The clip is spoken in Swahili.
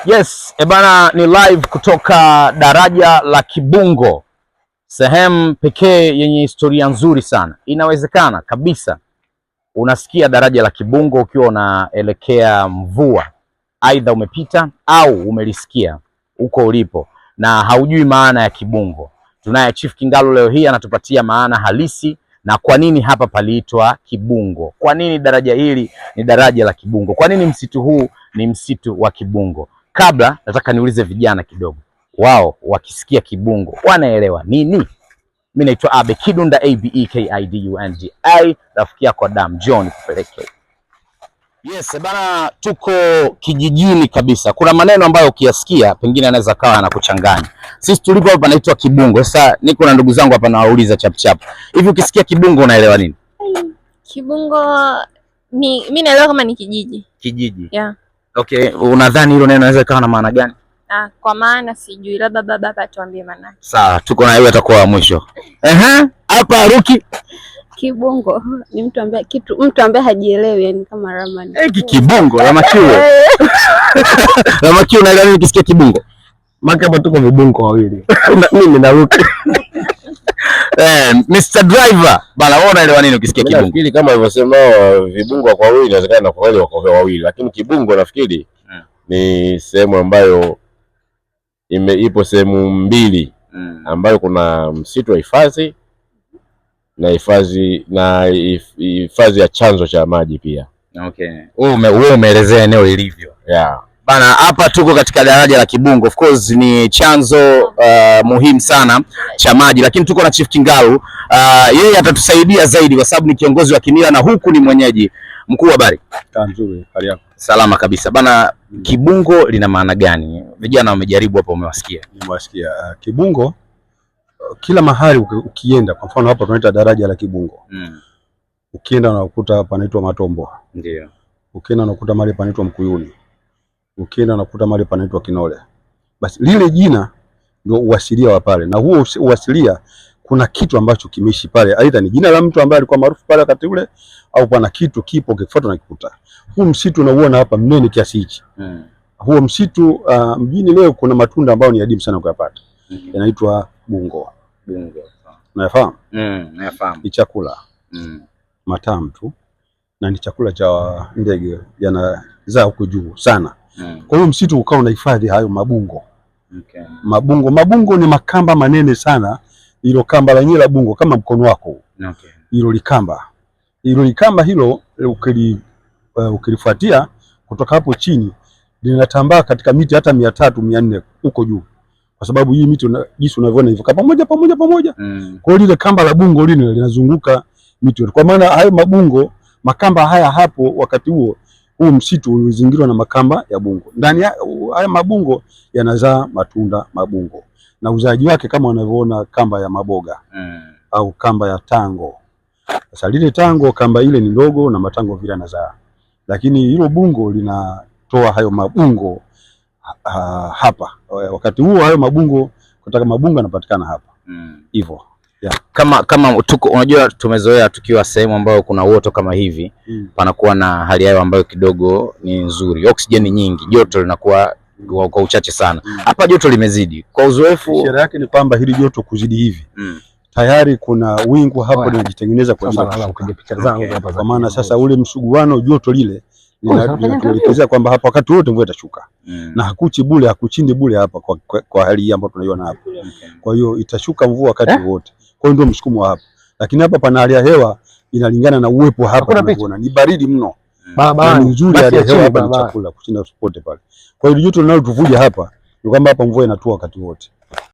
Yes, ebana ni live kutoka daraja la Kibungo, sehemu pekee yenye historia nzuri sana. Inawezekana kabisa unasikia daraja la Kibungo ukiwa unaelekea Mvua, aidha umepita au umelisikia uko ulipo na haujui maana ya Kibungo. Tunaye Chief Kingalu leo hii anatupatia maana halisi na kwa nini hapa paliitwa Kibungo. Kwa nini daraja hili ni daraja la Kibungo? Kwa nini msitu huu ni msitu wa Kibungo? Kabla nataka niulize vijana kidogo, wao wakisikia Kibungo wanaelewa nini? Mimi naitwa Abe Kidunda, ABEKIDUNGA, rafiki yako Adam John kupeleke. Yes, bana, tuko kijijini kabisa. Kuna maneno ambayo ukiyasikia pengine anaweza kawa anakuchanganya. Sisi tulipo hapa panaitwa Kibungo. Sasa niko na ndugu zangu hapa nawauliza chap chap. Hivi ukisikia Kibungo unaelewa nini? Kibungo mimi naelewa kama ni kijiji. Kijiji. Yeah. Okay, unadhani hilo neno linaweza kawa na maana gani? Kwa maana sijui, labda baba hapa tuambie maana. Sawa, tuko na yeye atakuwa mwisho. Hapa Ruki. Kibungo ni mtu ambaye hajielewi, yani kama Ramani. Kibungo, Ramakiu. Ramakiu, unaelewa nini ukisikia Kibungo? Maka hapa tuko vibungo wawili. Mimi na Ruki. Mr. Driver, bana wewe unaelewa nini ukisikia Kibungo? Nafikiri kama alivyosema vibungo kwa wawili inawezekana na kwa kweli wako wawili, lakini Kibungo nafikiri ni sehemu ambayo ipo sehemu mbili ambayo kuna msitu wa hifadhi na hifadhi ya chanzo cha maji pia. Okay. Wewe umeelezea eneo lilivyo. Yeah. Bana, hapa tuko katika daraja la Kibungo. Of course ni chanzo muhimu sana cha maji, lakini tuko na Chief Kingalu. Yeye atatusaidia zaidi kwa sababu ni kiongozi wa kimila na huku ni mwenyeji. Mkuu, habari? Nzuri, hali yako? Salama kabisa. Bana, Kibungo lina maana gani? Vijana wamejaribu hapa, umewasikia? Nimewasikia. Kibungo kila mahali ukienda, kwa mfano hapa tunaita daraja la Kibungo. Ukienda unakuta panaitwa Matombo. Ndio. Ukienda unakuta mahali panaitwa Mkuyuni. Ukienda unakuta mahali panaitwa Kinole. Basi lile jina ndio uasilia wa pale, na huo uasilia kuna kitu ambacho kimeishi pale, aidha ni jina la mtu ambaye alikuwa maarufu pale wakati ule, au pana kitu kipo kifuata na kikuta. Huu msitu unauona hapa mnene kiasi hichi. Huo msitu mjini leo kuna matunda ambayo ni adimu sana kuyapata. Yanaitwa bungo. Bungo. Unayafahamu? Nayafahamu. Ni chakula. Matamu tu. Na ni chakula cha ndege, yanazaa huko juu sana. Kwa hiyo msitu ukao unahifadhi hayo mabungo. Okay. Mabungo ni makamba manene sana. Hilo kamba lenyewe la bungo kama mkono wako. Okay. Hilo likamba hilo ukilifuatia kutoka hapo chini linatambaa katika miti hata 300 400 huko juu. Kwa sababu hii miti jinsi unavyoona hivyo pamoja. Kwa hiyo lile kamba la bungo lile linazunguka miti. Kwa maana hayo mabungo, makamba haya hapo wakati huu msitu ulizingirwa na makamba ya bungo. Ndani ya haya mabungo yanazaa matunda mabungo. Na uzaji wake kama unavyoona kamba ya maboga au kamba ya tango. Sasa lile tango kamba ile ni ndogo na matango vile yanazaa. Lakini hilo bungo linatoa hayo mabungo hapa. Wakati huo hayo mabungo, kutaka mabungo yanapatikana hapa. Hivyo. Yeah. Kama tuko, unajua tumezoea tukiwa sehemu ambayo kuna uoto kama hivi, panakuwa na hali ya hewa ambayo kidogo ni nzuri. Oksijeni nyingi, joto linakuwa kwa uchache sana. Hapa joto limezidi. Kwa uzoefu, sheria yake ni kwamba hili joto kuzidi hivi. Tayari kuna wingu hapo linajitengeneza kwa ajili ya kupiga picha zangu hapa. Kwa maana sasa ule msuguano joto lile linatuelekeza kwamba hapa wakati wote mvua itashuka. Na hakuchindi bure hapa kwa hali hii ambayo tunaiona hapa. Kwa hiyo itashuka mvua wakati wote. Kwa hiyo ndio msukumo hapa. Lakini hapa pana hali ya hewa inalingana na uwepo hapa unaona. Ni baridi mno. Ni nzuri hali ya hewa hapa, ni chakula kushinda popote pale. Kwa hiyo joto linalotuvuja hapa ni kwamba hapa mvua inatua wakati wote.